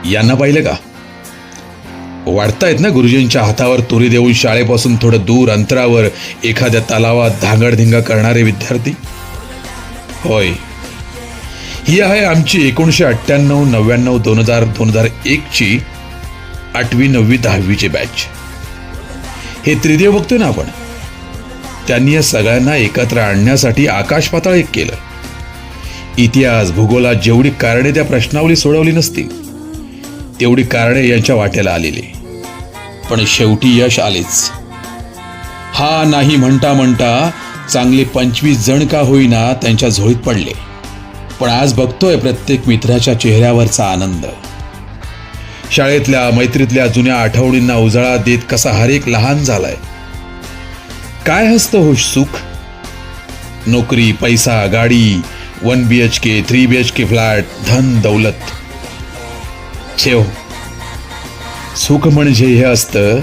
यांना पाहिलं का? वाढतायत ना गुरुजींच्या हातावर तुरी देऊन शाळेपासून थोडं दूर अंतरावर एखाद्या तलावात धांगडधिंगा करणारे विद्यार्थी. होय, ही आहे आमची 1998, 99, 2000, 2001ची 8वी, 9वी, 10वीची बॅच. हे त्रिदेव बघतोय ना आपण, त्यांनी या सगळ्यांना एकत्र आणण्यासाठी आकाश पाताळ एक केलं. इतिहास भूगोलात जेवढी कारणे त्या प्रश्नावली सोडवली नसतील तेवढी कारणे यांच्या वाट्याला आलेली. पण शेवटी यश आलेच. हा नाही म्हणता म्हणता चांगले 25 जण का होईना त्यांच्या झोळीत पडले. पण आज बघतोय प्रत्येक मित्राच्या चेहऱ्यावरचा आनंद. शाळेतल्या मैत्रीतल्या जुन्या आठवणींना उजाळा देत कसा हर एक लहान झालाय. काय हसतं हो सुख? नोकरी, पैसा, गाडी, 1 BHK, 3 BHK फ्लॅट, धन दौलत. छेव, सुख म्हणजे हे असतं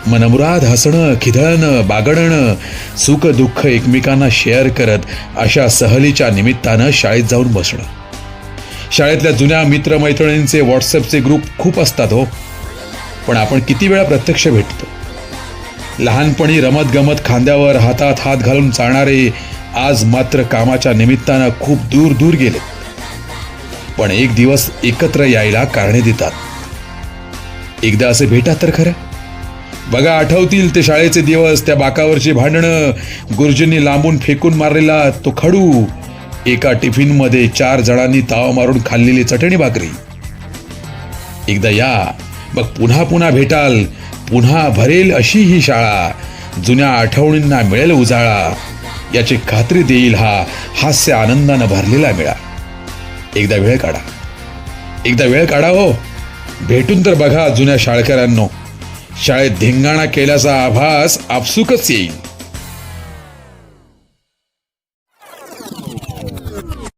मनमुराद हसणं, खिदळणं, बागडणं, सुख दुःख एकमेकांना शेअर करत अशा सहलीच्या निमित्तानं शाळेत जाऊन बसणं. शाळेतल्या जुन्या मित्रमैत्रिणींचे व्हॉट्सअपचे ग्रुप खूप असतात हो, पण आपण किती वेळा प्रत्यक्ष भेटतो. लहानपणी रमत गमत खांद्यावर हातात हात घालून चालणारे आज मात्र कामाच्या निमित्तानं खूप दूर दूर गेले, पण एक दिवस एकत्र यायला कारणे देतात. एकदा असे भेटा तर खरं. बघा, आठवतील ते शाळेचे दिवस, त्या बाकावरची भांडणं, गुरुजींनी लांबून फेकून मारलेला तो खडू, एका टिफिनमध्ये 4 जणांनी ताव मारून खाल्लेली चटणी भाकरी. एकदा या, मग पुन्हा पुन्हा भेटाल, पुन्हा भरेल अशी ही शाळा, जुन्या आठवणींना मिळेल उजाळा, याची खात्री देईल हा हास्य आनंदानं भरलेला मेळा. एकदा वेळ काढा हो. भेटून तर बघा जुन्या शाळकऱ्यांनो. शाळेत धिंगाणा केल्याचा आभास आपसुकच येईल.